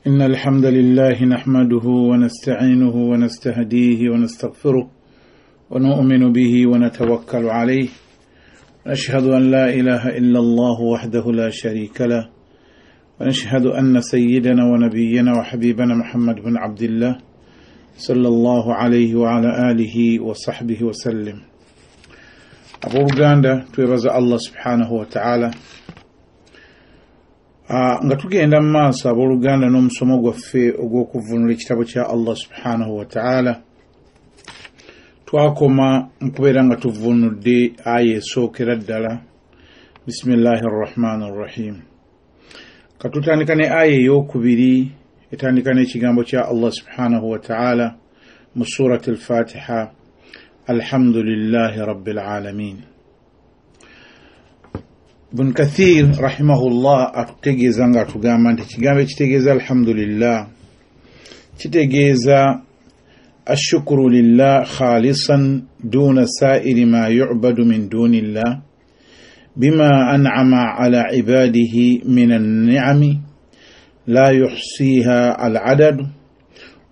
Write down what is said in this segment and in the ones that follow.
إن الحمد لله نحمده ونستعينه ونستهديه ونستغفره ونؤمن به ونتوكل عليه ونشهد أن لا إله إلا الله وحده لا شريك له ونشهد أن سيدنا ونبينا وحبيبنا محمد بن عبد الله صلى الله عليه وعلى آله وصحبه وسلم. أبو Uganda twebaza Allah subhanahu wa ta'ala nga tugenda mu maaso abooluganda n'omusomo gwaffe ogw'okuvvuunula ekitabo kya Allah subhanahu wa ta'ala twakoma mu kubeera nga tuvvuunudde aya esookera ddala bisimillahi arrahmani arrahim. Katutandika ne aya ey'okubiri etandika n'ekigambo kya Allah subhanahu wa ta'ala mu surati al-Fatiha, alhamdulillahi rabbil alamin. Ibn Kathir rahimahullah atutegeeza nga atugamba nti ekigambo ekitegeeza alhamdulillah kitegeeza ashukuru lillah khalisan duna sa'iri ma yu'badu min dunillah bima an'ama ala ibadihi min an-ni'ami la yuhsiha al-'adad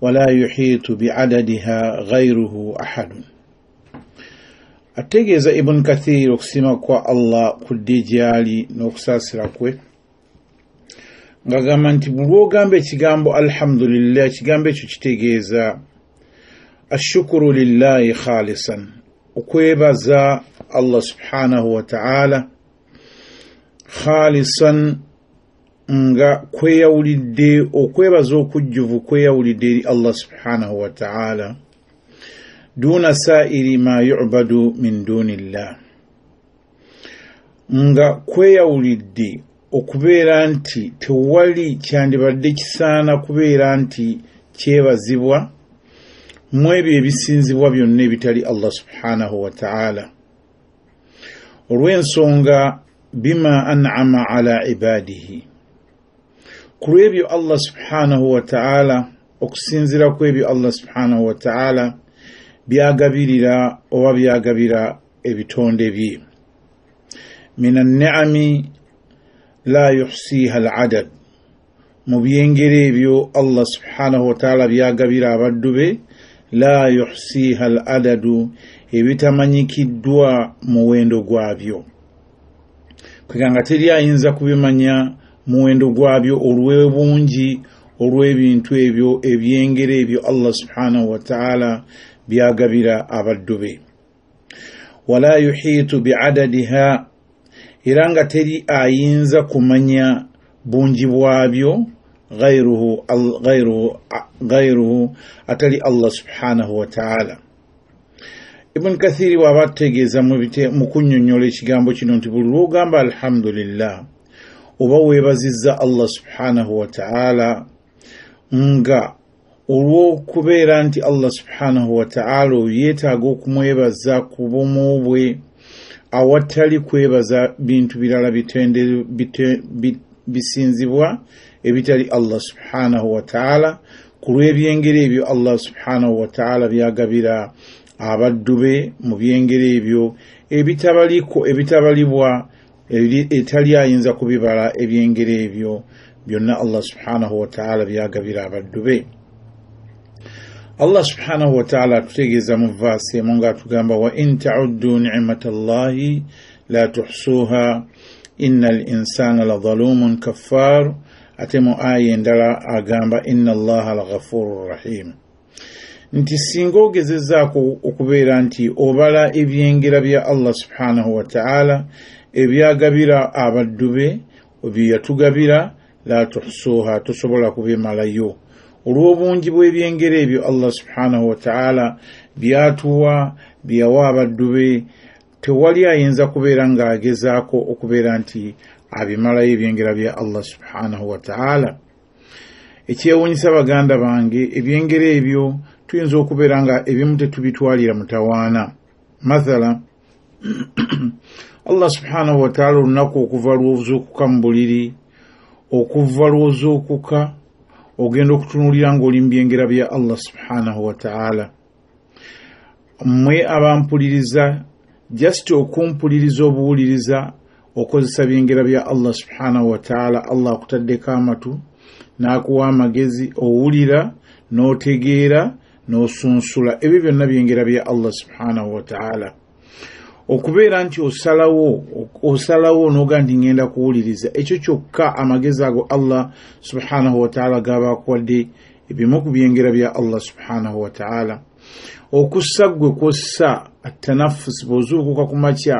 wa la yuhitu bi'adadiha ghayruhu ahadun. Ategeeza Ibn Kathir okusima kwa Allah kudde gyali n'okusaasira kwe ng'agamba nti buli ogamba ekigambo alhamdulillah, ekigambo ekyo kitegeeza ashukuru lillahi khalisan, okwebaza Allah subhanahu wa ta'ala khalisan nga kweyawulidde, okwebaza okujjuvu kweyawulidde eri Allah subhanahu wa ta'ala duna sa'iri ma yu'badu min dunillah, nga kweyawulidde okubeera nti tewali kyandibadde kisaana kubeera nti kyebazibwa mu ebyo ebisinzibwa byonna ebitali Allah subhanahu wa ta'ala, olw'ensonga bima an'ama ala ibadihi, ku lw'ebyo Allah subhanahu wa ta'ala, okusinzira ku ebyo Allah subhanahu wa ta'ala byagabirira oba byagabira ebitonde bye. Min an-ni'ami la yuhsiha al-'adad, mu byengere ebyo Allah subhanahu wa ta'ala byagabira abaddu be, la yuhsiha al-'adadu, ebitamanyikiddwa muwendo gwabyo, kweganga teri ayinza kubimanya muwendo gwabyo olw'obungi olw'ebintu ebyo ebyengere ebyo Allah subhanahu wa ta'ala byagabira abaddu be. Wala yuhitu bi'adadiha, era nga teri ayinza kumanya bungi bwabyo ghayruhu atali Allah subhanahu wa ta'ala. Ibn Kathiri waba ategeeza mu kunnyonnyola ekigambo kino nti buli lw'ogamba alhamdulillah oba weebazizza Allah subhanahu wa ta'ala nga olw'okubeera nti Allah subhanahu wa ta'ala yeetaaga okumwebaza ku bumu bwe awatali kwebaza bintu birala bisinzibwa ebitali Allah subhanahu wa ta'ala, ku lw'ebyengere ebyo Allah subhanahu wa ta'ala byagabira abaddu be mu byengere ebyo ebitabalibwa etali ayinza kubibala ebyengere ebyo byonna Allah subhanahu wa ta'ala byagabira abaddu be. Allah subhanahu wa ta'ala atutegeeza mu vaasi emu ng'atugamba wa in ta'uddu ni'matallahi la tuhsuha innal insana la zalumun kaffar, ate mu aya endala agamba inna Allaha laghafurur rahim, nti singa ogezezzaako okubeera nti obala ebyengera bya Allah subhanahu wa ta'ala ebyagabira abaddu be bye yatugabira, la tuhsuha, tosobola kubimalayo olw'obungi bw'ebyengere ebyo Allah subhanahu wa ta'ala byatuwa byawa abaddu be, tewali ayinza kubeera ng'agezaako okubeera nti abimalayo ebyengera bya Allah subhanahu wa ta'ala. Ekyewuunyisa baganda bange, ebyengere ebyo tuyinza okubeera nga ebimu tetubitwalira mutawaana. Mathala Allah subhanahu wa ta'ala olunaku okuva lw'ozuukuka mu buliri, okuva lw'ozuukuka ogenda okutunuulira ng'oli mu byengera bya Allah subhanahu wa ta'ala. Mmwe abampuliriza, just okumpuliriza obuwuliriza okozesa byengera bya Allah subhanahu wa ta'ala, Allah akutaddeko amatu n'akuwa amagezi owulira n'otegeera n'osunsula ebyo byonna byengera bya Allah subhanahu wa ta'ala okubeera nti osalawo n'oga nti ngenda kuwuliriza ekyo kyokka amagezi ago Allah subhanahu wa ta'ala gaba akuwadde ebimu ku byengera bya Allah subhanahu wa ta'ala okussa gwe kwossa atanaffusi bw'ozuukuka ku makya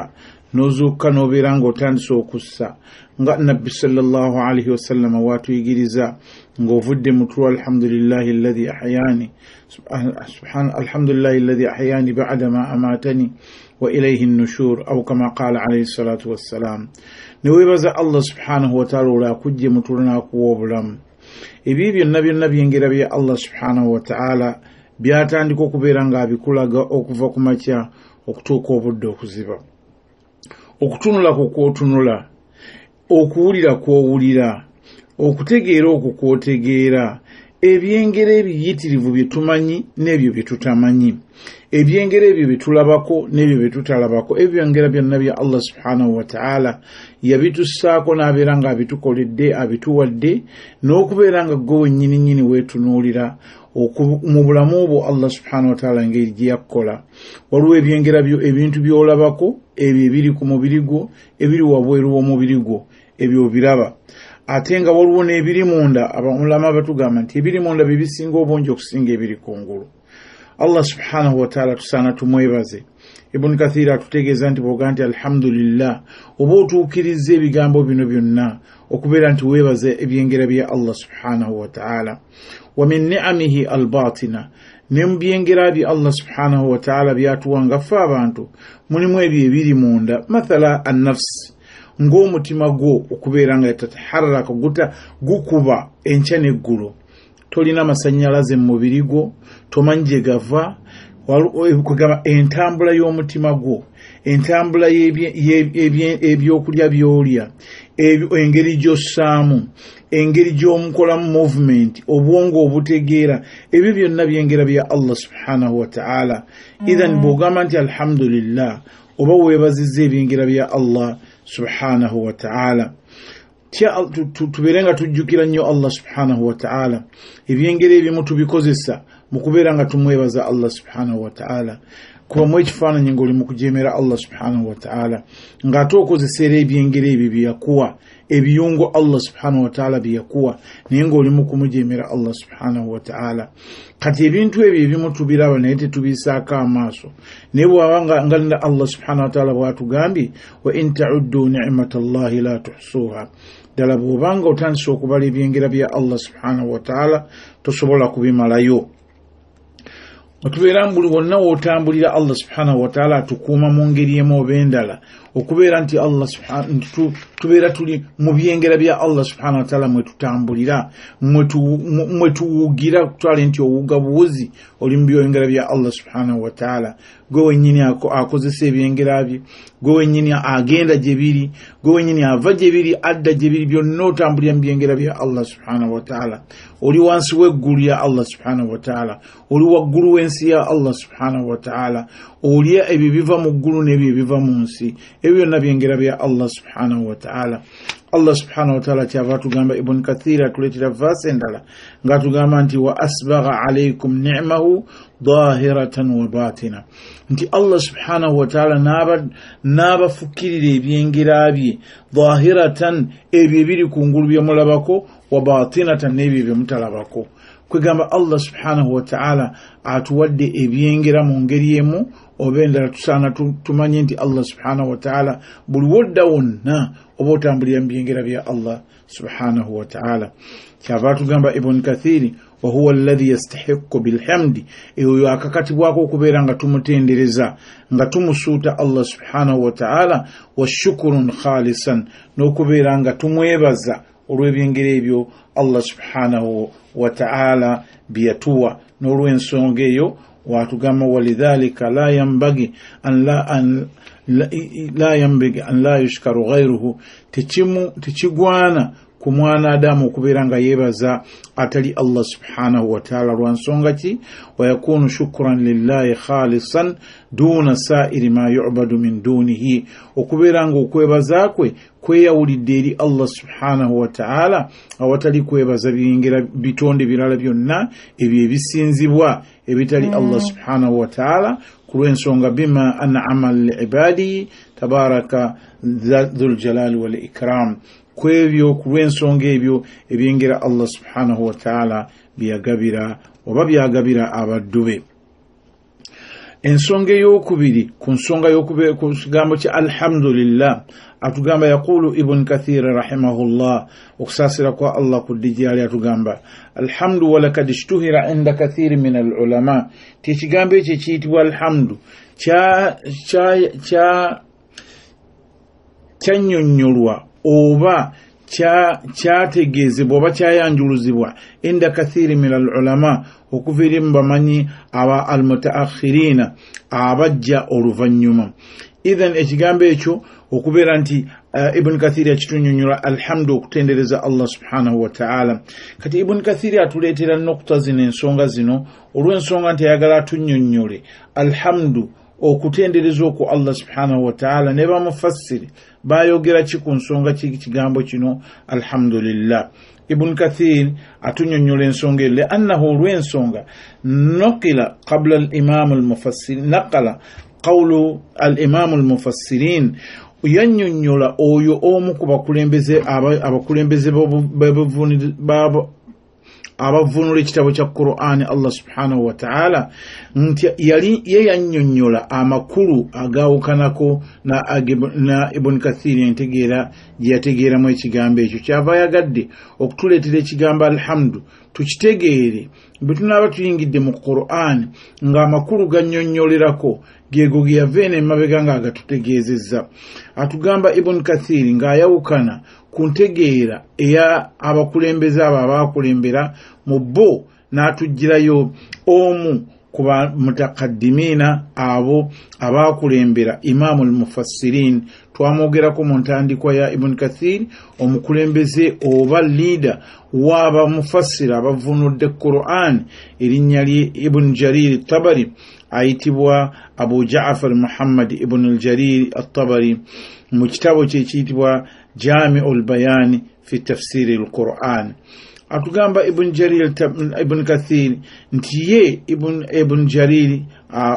n'ozuukuka n'obeera ng'otandise okussa nga nabbi sallallahu alaihi wasallam waatuyigiriza ng'ovudde mutwe alhamdulillahi alladhi ahyani alhamdulillahi alladhi ahyani ba'da ma amatani wa ilayhi an-nushur aw kama qala alayhi salatu wassalam newebaza Allah subhanahu wa ta'ala olakujje mutwe n'akuwa obulamu ebyo byonna byengera bya Allah subhanahu wa ta'ala byatandika okubeera ng'abikulaga okuva ku makya okutuuka obudde okuziba okutunula kwotunula okuwulira kwowulira okutegeera okukwotegeera ebyengera ebiyitirivu bye tumanyi n'ebyo bye tutamanyi ebyengera ebyo bye tulabako n'ebyo bye tutalabako ebyengera byonna bya Allah subhanahu wa ta'ala yabitussaako n'abeera ng'abitukoledde abituwadde n'okubeera nga gwe wennyini weetunuulira mu bulamu obwo Allah subhanahu wa ta'ala engeri gye yakkola waliwo ebyengera byo ebintu by'olabako ebyo ebiri ku mubiri gwo ebiri wabweru w'omubiri gwo ebyo obiraba ate nga waliwo n'ebiri munda abamulama batugamba nti ebiri munda bye bisinga obungi okusinga ebiri kungulu Allah subhanahu wa ta'ala tusaana tumwebaze Ibn Kathir atutegeeza nti bw'ogaa nti alhamdulillah oba otuukiriza ebigambo bino byonna okubeera nti weebaze ebyengera bya Allah subhanahu wa ta'ala wa min ni'amihi albatina ne mu byengera bya Allah subhanahu wa ta'ala byatuwa nga ffe abantu mulimu ebyo ebiri munda mathala an-nafs ng'omutima gwo okubeera nga yatataharraka gukuba enkya n'eggulu tolina amasannyalaze mu mubiri gwo tomanyi gye gava kugamba entambula y'omutima gwo entambula y'ebyokulya by'olya engeri gy'ossaamu engeri gy'omukolamu movement obwongo obutegeera ebyo byonna byengera bya Allah subhanahu wa ta'ala idhan bw'ogamba nti alhamdulillah oba weebazizza ebyengera bya Allah subhanahu wa ta'ala tubeerenga tujjukira nnyo Allah subhanahu wa ta'ala ebyengera ebimu tubikozesa mu kubeera nga tumwebaza Allah subhanahu wa ta'ala kubamu ekifaananyi ng'oli mu kujeemera Allah subhanahu wa ta'ala ng'ate okozeseera ebyengera ebyo bye yakuwa ebiyungo Allah subhanahu wa ta'ala bye yakuwa naye ng'oli mu kumujeemera Allah subhanahu wa ta'ala kati ebintu ebyo ebimu tubiraba naye tetubiisaako amaaso naye bw'aba nga Allah subhanahu wa ta'ala bw'atugambye wa in ta'uddu ni'matallahi la tuhsuha ddala bw'obanga otandise okubala ebyengera bya Allah subhanahu wa ta'ala tosobola kubimalayo otubeera buli wonna wootambulira Allah subhanahu wa ta'ala atukuuma mu ngeri emu oba endala okubeera nti Allah tubeera tuli mu byengera bya Allah subhanahu wa ta'ala mwe tutambulira mwe tuwugira tutwale nti owuga buwuzi oli mu byengera bya Allah subhanahu wa ta'ala gwe wennyini akozesa ebyengera bye gwe wennyini agenda gye biri gwe wennyini ava gye biri adda gye biri byonna otambulira mu byengera bya Allah subhanahu wa ta'ala oli wansi w'eggulu ya Allah subhanahu wa ta'ala oli waggulu w'ensi ya Allah subhanahu wa ta'ala olya ebyo biva mu ggulu n'ebyo ebiva mu nsi ebyo byonna byengera bya Allah subhanahu wa ta'ala Allah subhanahu wa ta'ala kyava atugamba Ibn Kathir atuleetera vaasi endala ng'atugamba nti wa asbagha alaykum ni'mahu dhahiratan wa batina nti Allah subhanahu wa ta'ala n'abafukirira ebyengera bye dhahiratan ebyo ebiri kungulu bye mulabako wa batinatan n'ebyo bye mutalabako kwegamba Allah subhanahu wa ta'ala atuwadde ebyengera mu ngeri emu oba endala tusaana tumanye nti Allah subhanahu wa ta'ala buli wodda wonna oba otambulira mu byengera bya Allah subhanahu wa ta'ala kyava atugamba Ibn Kathiri wa huwa alladhi yastahiqqu bilhamdi eyo akakatibwako okubeera nga tumutendereza nga tumusuuta Allah subhanahu wa ta'ala wa shukrun khalisan n'okubeera nga tumwebaza olw'ebyengera ebyo Allah subhanahu wa ta'ala biyatuwa n'olw'ensonga eyo watugamba walidhalika la yambagi an la yushkaru ghayruhu tekigwana ku mwana Adamu okubeera nga yeebaza atali Allah subhanahu wa ta'ala lwa nsonga ki wa yakunu shukran lillahi khalisan duna sa'iri ma yu'badu min dunihi okubeera nga okwebaza kwe kweyawulidde eri Allah subhanahu wa ta'ala awatali kwebaza bitonde birala byonna ebyo ebisinzibwa ebitali Allah subhanahu wa ta'ala kulw'ensonga bima an'ama li'ibadi tabaraka dhul jalali wal ikram kwebyo kulw'ensonga ebyo ebyengera Allah subhanahu wa ta'ala byagabira oba byagabira abaddu be. Ensonga ey'okubiri ku nsonga ku kigambo kya alhamdulillah atugamba yaqulu Ibn Kathir rahimahullah okusaasira kwa Allah ku dijjali atugamba alhamdu walakad ishtuhira inda kathiri min alulama tekigambo ekyo kiyitibwa alhamdu kyanyonyolwa oba kyategeezebwa oba kyayanjuluzibwa inda kathiri min alulama okuva eri mu bamanyi aba almutaakhirina abajja oluvannyuma. Idhan ekigambo ekyo okubeera nti Ibn Kathir yakitunyonnyola alhamdu okutendereza Allah subhanahu wa ta'ala. Kati Ibn Kathir atuleetera nokta zino ensonga zino olw'ensonga nti ayagala atunnyonnyole alhamdu okutendereza okwo Allah subhanahu wa ta'ala ne bamufassiri bayogera ki ku nsonga kigambo kino alhamdulillah. Ibn Kathir atunyonnyola ensonga eyo li'annahu olw'ensonga naqila qabla al-imam al-mufassirin naqala qawlu al-imam al-mufassirin yannyonnyola oyo omu ku bakulembeze abavunula ekitabo kya Qur'an Allah subhanahu wa ta'ala nti yali yannyonnyola amakulu agawukanako na Ibn Kathir entegeera gye yategeeramu ekigambo ekyo kyava yagadde okutuleetera ekigambo alhamdu tukitegeere bwe tunaaba tuyingidde mu Qur'an ng'amakulu gannyonnyolerako gego ge yaveena emabega ng'agatutegeezezza. Atugamba Ibn Kathir ng'ayawukana ku ntegeera eya abakulembeze abo abaakulembera mu bo n'atugirayo omu ku bamutakadimina abo abaakulembera Imam al-Mufassirin twamwogerako mu ntandikwa ya Ibn Kathir omukulembeze oba leader w'abamufassira abavunudde Qur'an erinnya lye Ibn Jarir at-Tabari ayitibwa Abu Ja'far Muhammad Ibn al-Jarir at-Tabari mu kitabo kye kiyitibwa Jami'ul Bayan fi tafsir al-Qur'an. Atugamba Ibn Kathir nti ye Ibn Jarir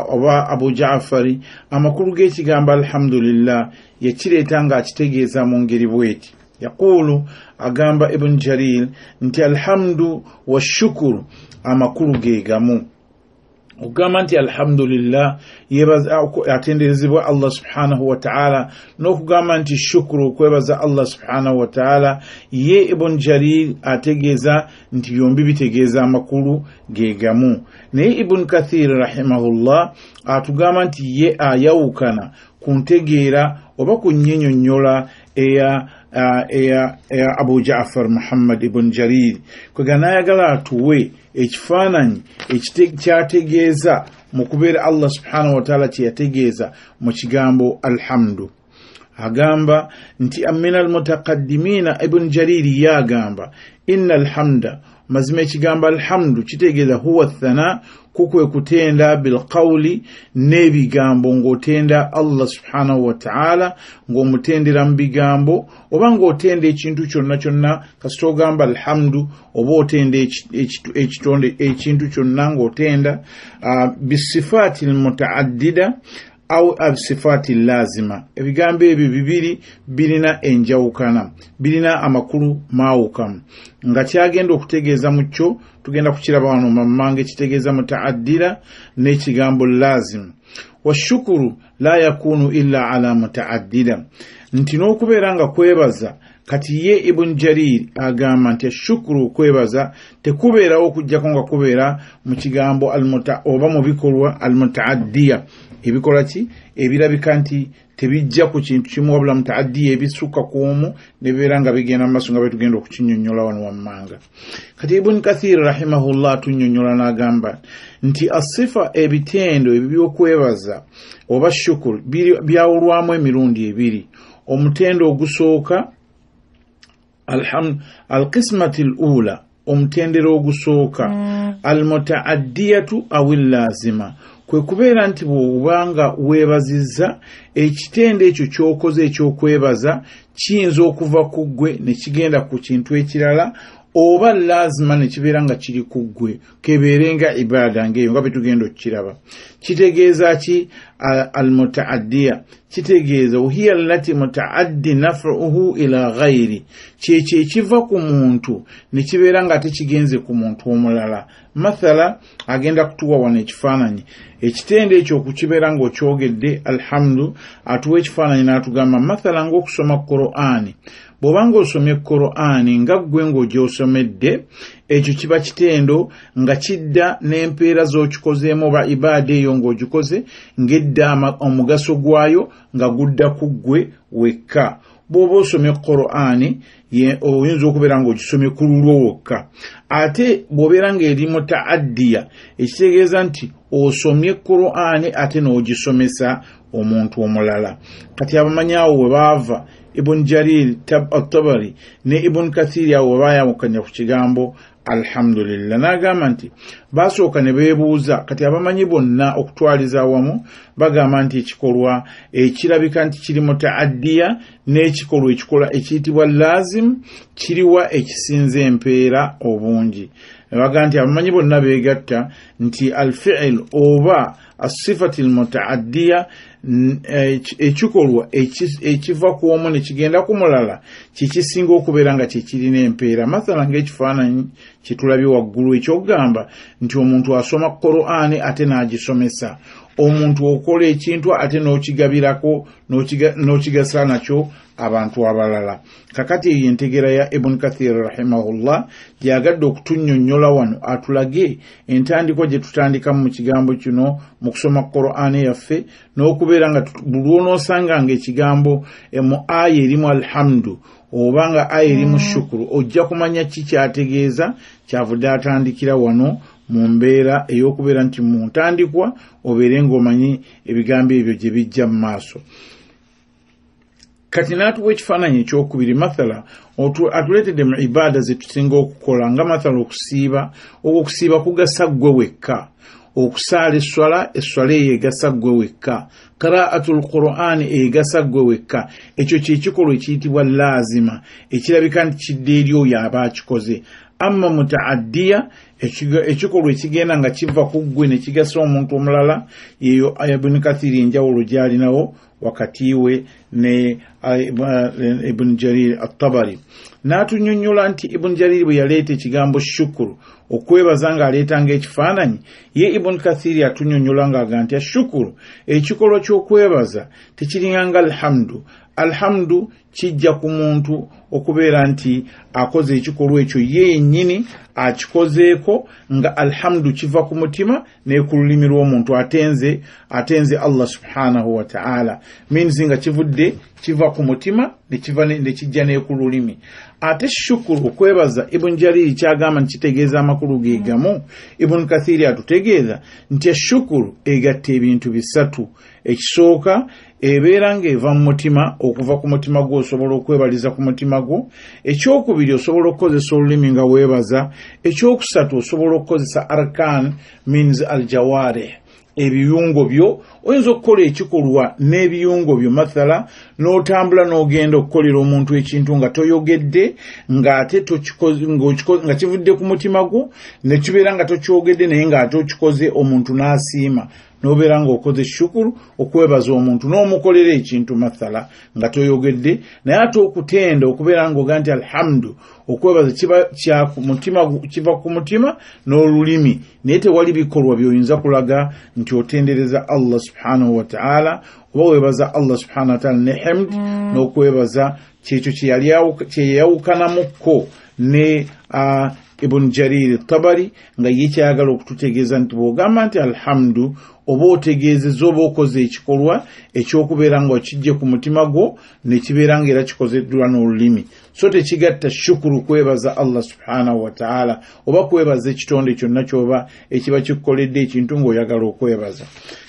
oba Abu Ja'fari amakulu g'ekigambo alhamdulillah yakireeta nga akitegeeza mu ngeri bweti. Yaqulu agamba Ibn Jarir nti alhamdu wa shukuru amakulu ge gamu. Ogamba nti alhamdulillah atenderezebwa Allah subhanahu wa ta'ala n'okugamba nti shukuru okwebaza Allah subhanahu wa ta'ala ye Ibn Jarir ategeeza nti byombi bitegeeza amakulu ge gamu. Naye Ibn Kathir rahimahullah atugamba nti ye ayawukana ku ntegeera oba ku nnyinnyonnyola eya Abu Ja'far Muhammad Ibn Jarir kwega n'ayagala atuwe ekifaananyi kyategeeza mu kubeera Allah subhanahu wa ta'ala kye yategeeza mu kigambo alhamdu. Agamba nti amina almutaqaddimina Ibn Jarir yagamba inna alhamda mazima ekigambo alhamdu kitegeeza huwa thana kukwe kutenda bilqawli n'ebigambo ng'otenda Allah subhanahu wa ta'ala ng'omutendera mu bigambo oba ng'otenda ekintu kyonna kyonna kasita ogamba alhamdu oba otenda ekintu kyonna ng'otenda bisifaati almutaaddida au absifati lazima. Ebigambo ebyo bibiri birina enjawukana, birina amakulu maawukamu. Nga kyagenda okutegeeza mu kyo tugenda kukiraba wano mammange kitegeeza mutaaddida n'ekigambo lazim. Washukuru la yakunu illa ala mutaaddida. Nti n'okubeera nga kwebaza kati ye Ibn Jarir agamba nti shukuru kwebaza tekubeerawo okujjako nga kubeera mu kigambo oba mu bikolwa almutaaddiya. Ebikola ki ebirabika nti tebijja ku kintu kimu wabula mutaaddiya ebisukka ku omu ne bibeera nga bigenda mu maaso nga bwe tugenda okukinnyonnyola wano wammanga. Kati Ibn Kathir rahimahullah atunnyonnyola n'agamba nti asifa ebitendo eby'okwebaza oba shukuru byawulwamu emirundi ebiri. Omutendo ogusooka alqismati alula omutendera ogusooka almutaaddiyatu aw lazima kwe kubeera nti bw'obanga weebazizza ekitende ekyo ky'okoze eky'okwebaza kiyinza okuva ku ggwe ne kigenda ku kintu ekirala oba lazima ne kibeera nga kiri ku ggwe kebeerenga ibaada ng'eyo nga bwe tugenda okukiraba. Kitegeeza ki almutaaddiya? Kitegeeza hiya allati mutaaddi naf'uhu ila ghayri, kyekyo ekiva ku muntu ne kibeera nga tekigenze ku muntu omulala. Mathala agenda kutuwa wano ekifaananyi ekitende ekyo okukibeera ng'okyogedde alhamdu atuwa ekifaananyi n'atugamba mathala ng'okusoma Qur'ani. Bw'obanga osomye Qur'ani nga ggwe ng'ogyosomedde ekyo kiba kitendo nga kidda n'empeera z'okikozeemu oba ibaada eyo ng'ogikoze ng'edda omugaso gwayo nga gudda ku ggwe wekka. Bw'oba osomye Qur'ani oyinza okubeera ng'ogisomye ku lulwo wokka. Ate bw'obeera ng'eri mutaaddiya ekitegeeza nti osomye Qur'ani ate n'ogisomesa omuntu omulala. Kati abamanyaawo bwe baava Ibn Jarir at-Tabari ne Ibn Kathir awo baayawukanya ku kigambo alhamdulillah n'agamba nti basooka ne beebuuza kati abamanyi bonna okutwaliza awamu bagamba nti ekikolwa ekirabika nti kiri mutaaddiya n'ekikolwa ekiyitibwa lazim kiriwa ekisinze empeera obungi. Bagamba nti abamanyi bonna beegatta nti alfi'il oba as-sifati al-mutaaddiya ekikolwa ekiva ku omu ne kigenda ku mulala kikisinga okubeera nga kyekirina empeera. Mathala ng'ekifaananyi kitulabye waggulu ekyokugamba nti omuntu asoma Qur'ani ate n'agisomesa, omuntu okola ekintu ate n'okigabirako n'okigasa nakyo abantu abalala. Kakati eyo entegeera ya Ibn Kathir rahimahullah gyagadde okutunnyonnyola wano atulage entandikwa gye tutandikamu mu kigambo kino mu kusoma Qur'ani yaffe n'okubeera nga buli onoosanga ng'ekigambo mu aya erimu alhamdu oba nga aya erimu shukuru ojja kumanya ki kyategeeza. Kyavudde atandikira wano mu mbeera ey'okubeera nti mu ntandikwa obeere ng'omanyi ebigambo ebyo gye bijja mu maaso. Kati n'atuwa ekifaananyi ekyokubiri mathala atuleetedde mu ibaada ze tusinga okukola nga mathala okusiiba. Okusiiba kugasa ggwe wekka, okusaala esswala eyo egasa ggwe wekka, qira'atul Qur'ani egasa ggwe wekka. Ekyo kyekikolwa ekiyitibwa lazima ekirabika nti kidde eri oyo aba akikoze. Amma mutaaddiya ekikolwa ekigenda nga kiva ku ggwe ne kigasa omuntu omulala, eyo Ibn Kathir enjawulo gy'alinawo wakati we ne Ibn Jarir at-Tabari. N'atunnyonnyola nti Ibn Jarir bwe yaleeta ekigambo shukuru okwebaza ng'aleetanga ekifaananyi, ye Ibn Kathir atunnyonnyola ng'agamba nti ashukuru ekikolwa ky'okwebaza tekiringanga alhamdu. Alhamdu kijja ku muntu okubeera nti akoze ekikolwa ekyo ye yennyini akikozeeko nga alhamdu kiva ku mutima ne ku lulimi lw'omuntu atenze Allah subhanahu wa ta'ala, means nga kivudde kiva ku mutima ne kijja ne ku lulimi. Ate shukuru okwebaza Ibn Jarir kyagamba nti kitegeeza amakulu ge gamu. Ibn Kathir atutegeeza nti shukuru egatta ebintu bisatu. Ekisooka ebeera ng'eva mu mutima, okuva ku mutima gwo osobola okwebaliza ku mutima gwo. Ekyokubiri osobola okukozesa olulimi nga weebaza. Ekyokusatu osobola okukozesa arkan, means aljawarih, ebiyungo byo. Oyinza okukola ekikolwa n'ebiyungo byo mathala n'otambula n'ogenda okukolera omuntu ekintu nga toyogedde ng'ate nga kivudde ku mutima gwo ne kibeera nga tokyogedde naye ng'ate okikoze omuntu n'asiima, n'obeera ng'okoze shukuru okwebaza omuntu n'omukolera ekintu mathala nga toyogedde naye ate okutenda okubeera ng'oga nti alhamdu okwebaza kiva ku mutima n'olulimi naye tewali bikolwa by'oyinza kulaga nti otendereza Allah subhanahu wa ta'ala oba weebaza Allah subhanahu wa ta'ala ne hamd n'okwebaza kyekyo kyeyawukanamukko ne Ibn Jarir Tabari nga ye kyayagala okututegeeza nti bw'ogamba nti alhamdu oba otegeezezza oba okoze ekikolwa ekyokubeera nga okijje ku mutima gwo ne kibeera ng'era kikozeddwa n'olulimi. So tekigatta shukuru kwebaza Allah subhanahu wa ta'ala oba kwebaza ekitonde kyonna ky'oba ekiba kikukoledde ekintu ng'oyagala okwebaza.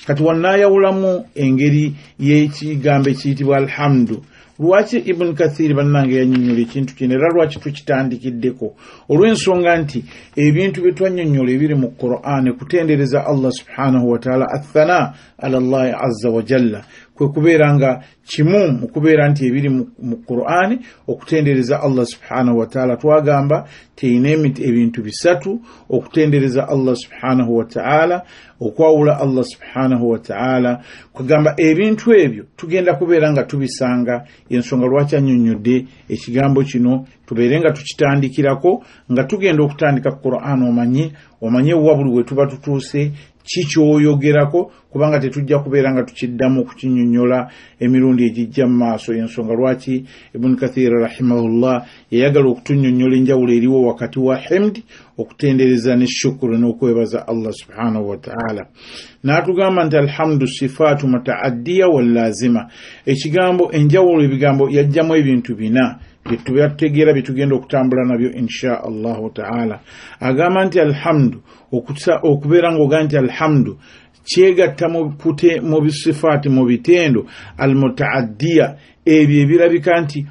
Kati wannaayawulamu engeri y'ekigambo ekiyitibwa alhamdu lwaki Ibn Kathir bannange yannyonnyola ekintu kino era lwaki tukitandikiddeko olw'ensonga nti ebintu bye twannyonnyola ebiri mu Qur'an kutendereza Allah subhanahu wa ta'ala athana ala Allah azza wa jalla kwe kubeera nga kimu mu kubeera nti ebiri mu Qur'an okutendereza Allah subhanahu wa ta'ala twagamba teine ebintu bisatu okutendereza Allah subhanahu wa ta'ala okwawula Allah subhanahu wa ta'ala kugamba ebintu ebyo tugenda kubeera nga tubisanga ensonga lwaki annyonnyodde ekigambo kino tubeere nga tukitandikirako nga tugenda okutandika Qur'an omanye wabuli we tuba tutuuse kikyoyogerako kubanga tetujja kubeera nga tukiddamu okukinnyonnyola emirundi egijja mu maaso ensonga lwaki Ibn Kathir rahimahullah yayagala okutunnyonnyola enjawulo eriwo wakati wa hamd okutendereza ne shukuru n'okwebaza Allah subhanahu wa ta'ala n'atugamba nti alhamdu sifaatu mutaaddiya wal lazima ekigambo enjawulo ebigambo yajjamu ebintu bina byetutegeera byetugenda okutambula nabyo insha Allahu ta'ala agamba nti alhamdu okubeera ng'ogaa nti alhamdu kyegatta mu bisifaati mu bitendo almutaaddiya ebyo ebirabika nti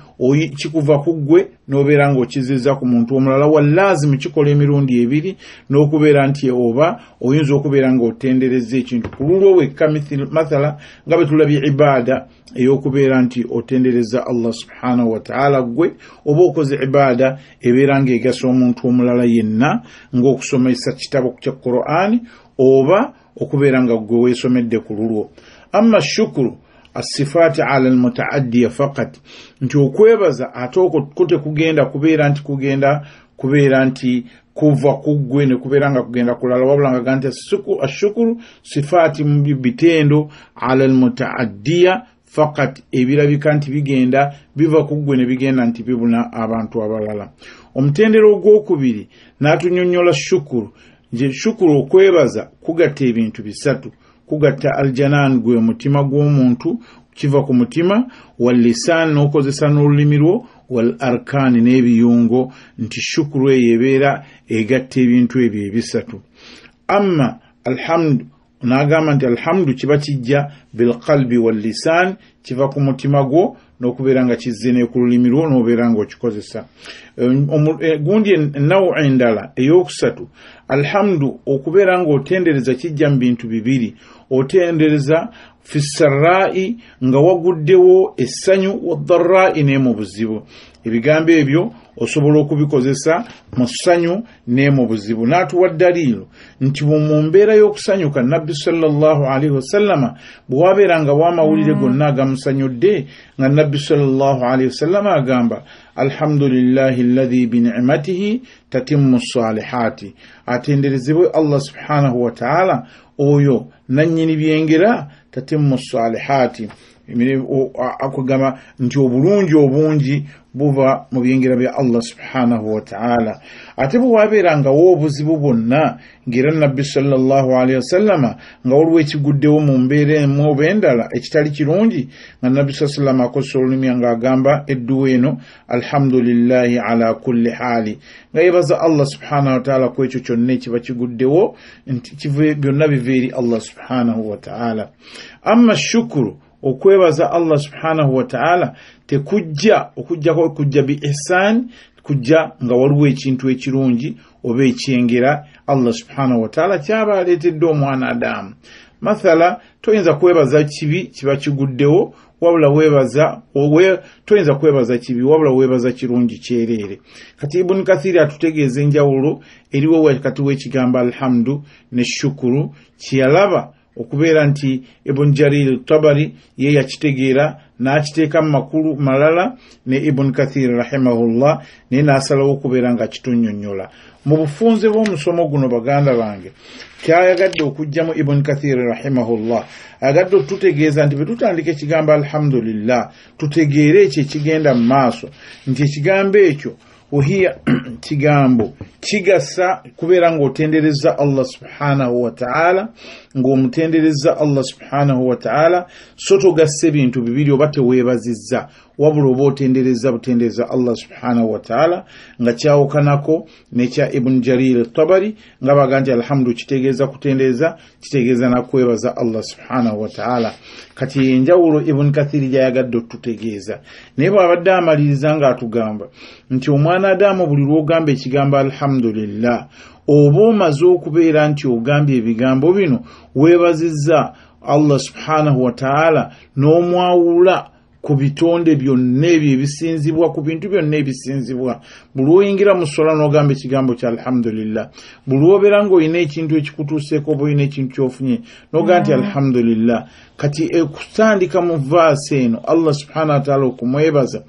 kikuva ku ggwe n'obeera ng'okizizza ku muntu omulala wallazimu kikola emirundi ebiri n'okubeera nti oba oyinza okubeera ng'otendereza ekintu ku lulwo wekka mathala nga bwe tulabye ibaada ey'okubeera nti otendereza Allah subhanahu wa ta'ala ggwe oba okoze ibaada ebeera ng'egasa omuntu omulala yenna ng'okusomesa kitabo kya Qur'an oba okubeera nga ggwe weesomedde ku lulwo amma shukuru الصفات على المتعدية فقط nti okwebaza ate okwo tekugenda kubeera nti kuva kuggwe ne kubeera nga kugenda kulala wabula nga ganti ashukuru sifaati mu bitendo ala almutaaddiya faqat ebirabika nti bigenda biva kuggwe ne bigenda nti bibuna abantu abalala omutendero ogwokubiri n'atunnyonnyola shukuru nje shukuru okwebaza kugatta ebintu bisatu kugatta aljanan gwe mutima gw'omuntu kiva ku mutima wal lisan n'okozesa n'olulimi lwo wal arkan n'ebiyungo nti shukuru eyebeera egatta ebintu ebyo ebisatu amma alhamdu n'agamba nti alhamdu kiba kijja bil qalbi wal lisan kiva ku mutima gwo n'okubeera nga kizze ne ku lulimi lwo n'obeera ng'okikozesa gundi nawu endala ey'okusatu alhamdu okubeera ng'otendereza kijja mu bintu bibiri otendereza fi sarra'i nga waguddewo essanyu waddarra'i ne mu buzibu ebigambo ebyo osobola okubikozesa mu ssanyu ne mu buzibu n'atuwa ddaliilo nti mu mbeera y'okusanyuka nabbi sallallahu alaihi wasallama bwe wabeera nga w'amawulire gonna agamusanyudde nga nabbi sallallahu alaihi wasallama agamba alhamdulillahi alladhi binicmatihi tatimmu salihati atenderezebwe Allah subhanahu wa ta'ala oyo nannyini byengera tatimmu salihati akugamba nti obulungi obungi buva mu byengera bya Allah subhanahu wa ta'ala ate bwe wabeera nga w'obuzibu bwonna ng'era nabbi sallallahu alaihi wasallama nga waliwo ekiguddewo mu mbeera emu oba endala ekitali kirungi nga nabbi sallallahu akozesa olulimi ng'agamba edduwa eno alhamdulillahi ala kulli haali nga yebaza Allah subhanahu wa ta'ala ku ekyo kyonna ekiba kiguddewo nti byonna biva eri Allah subhanahu wa ta'ala amma shukuru okwebaza Allah subhanahu wa ta'ala okujja bi ihsan kujja nga waliwo ekintu ekirungi oba ekyengera Allah subhanahu wa ta'ala kyaba aleetedde omwana Adamu mathala toyinza kwebaza kibi kiba kiguddewo wabula toyinza kwebaza kibi wabula weebaza kirungi kyereere kati Ibn Kathir atutegeeza enjawulo eriwo wakati w'ekigambo alhamdu ne shukuru kiyalaba okubeera nti Ibn Jarir Tabari ye yakitegeera n'akiteeka mu makulu malala ne Ibn Kathir rahimahullah ne n'asalawo okubeera nga kitunnyonnyola mu bufunze bw'omusomo guno baganda bange kyayagadde okujjamu Ibn Kathir rahimahullah agadde okututegeeza nti bwe tutandika ekigambo alhamdulillah tutegeere ekyo ekigenda mu maaso nti ekigambo ekyo ohiya kigambo kigasa kubeera ng'otendereza Allah subhanahu wa ta'ala ng'omutendereza Allah subhanahu wa ta'ala so togassa ebintu bibiri oba teweebazizza wabula oba otendereza butendereza Allah subhanahu wa ta'ala nga kyawukanako nekya Ibn Jarir at-Tabari nga baga nti alhamdu kitegeeza kutendereza kitegeeza nakwebaza Allah subhanahu wa ta'ala. Kati enjawulo Ibn Kathir yayagadde tutegeeza naye bw'abadde amaliriza nga atugamba nti omwana Adamu buli lw'ogamba ekigambo alhamdulillah oba omaze okubeera nti ogambye ebigambo bino weebazizza Allah subhanahu wa ta'ala n'omwawula ku bitonde byonna ebyo ebisinzibwa ku bintu byonna ebisinzibwa. Buli oyingira mu sola n'ogamba ekigambo kya alhamdulillah, buli obeera ng'olina ekintu ekikutuuseeko oba olina ekintu ky'ofunye n'ogamba nti alhamdulillah. Kati ekutandika mu vaasi eno Allah subhanahu wa ta'ala okumwebaza,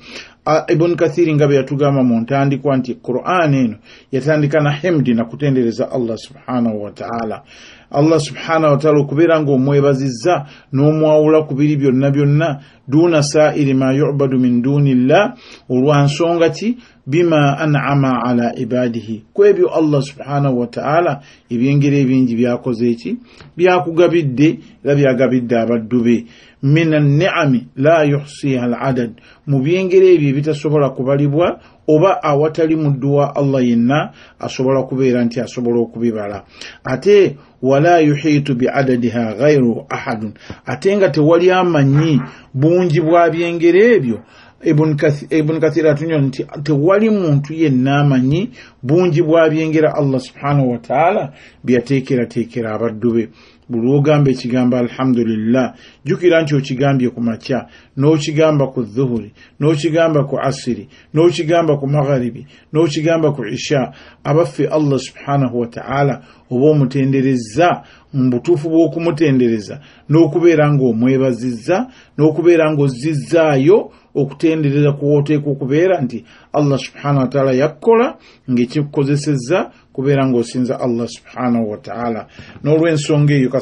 Ibn Kathir nga bwe yatugamba mu ntandikwa nti Qur'an eno yatandika na himdi na kutendereza Allah subhanahu wa ta'ala. Allah subhanahu wa ta'ala okubeera ng'omwebazizza n'omwawula ku biri byonna byonna duna sa'iri ma yu'badu min dunillah, olwansonga ki bima an'ama ala ibadihi, kwebyo Allah subhanahu wa ta'ala ebyengero ebingi byakoze eki byakugabidde era byagabidde abaddu be min an-ni'ami la yuhsiha al-adad, mu byengero ebyo bitasobola kubalibwa oba awatali muddu wa Allah yenna asobola kubeera nti asobola okubibala. Ate wala yuhitu bi'adadiha ghayru ahadun, ate nga tewali amanyi bungi bwa byengero ebyo. Ibn Kathir atunyola nti tewali muntu yenna amanyi bungi bwa byengera Allah subhanahu wa ta'ala byateekerateekera abaddu be. Buli ogamba ekigambo alhamdulillah jukira nti okigambye ku makya, n'okigamba ku dhuhuri, n'okigamba ku asiri, n'okigamba ku magharibi, n'okigamba ku isha, abaffe Allah subhanahu wa ta'ala oba omutendereza mu butuufu bw'okumutendereza n'okubeera ng'omwebazizza n'okubeera ng'ozizzaayo okutendereza kuwoteeka okubeera nti Allah subhanahu wa ta'ala yakkola ng'ekikukozesezza kubeera ng'osinza Allah subhanahu wa ta'ala. N'olw'ensonga eyo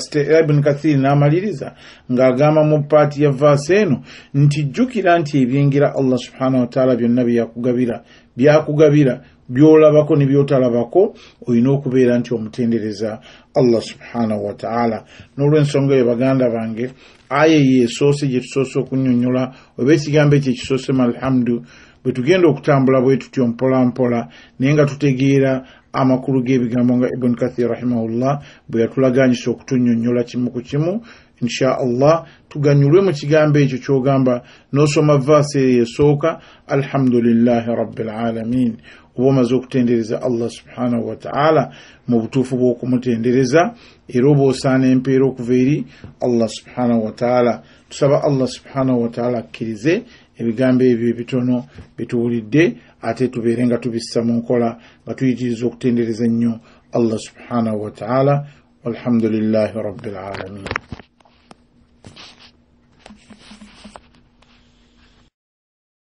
Ibn Kathir n'amaliriza ng'agamba mu paati ya vaasi eno nti jjukira nti ebyengera Allah subhanahu wa ta'ala byonna byakugabira byolabako ne byotalabako olina okubeera nti omutendereza Allah subhanahu wa ta'ala. N'olw'ensonga eyo baganda bange aya yeesoose gye tusoose okunnyonnyola oba ekigambo ekyo ekisoosemu alhamdu bwe tugenda okutambula bwe tutyo mpola mpola naye nga tutegeera amakulu g'ebigambo nga Ibn Kathir rahimahullah bwe yatulaganyisa okutunnyonnyola kimu ku kimu. Insha Allah tuganyulwe mu kigambo ekyo ky'ogamba n'osoma vaasi eyo esooka alhamdulillahi rabbil alamin, oba omaze okutendereza Allah subhanahu wa ta'ala mu butuufu bw'okumutendereza era oba osaana empeera okuva eri Allah subhanahu wa ta'ala. Tusaba Allah subhanahu wa ta'ala akkirize ebigambo ebyo ebitono bituwulidde ate tubeere nga tubissa mu nkola nga tuyitiriza okutendereza nnyo Allah subhanahu wa ta'ala. Walhamdulillahi rabbil alamin.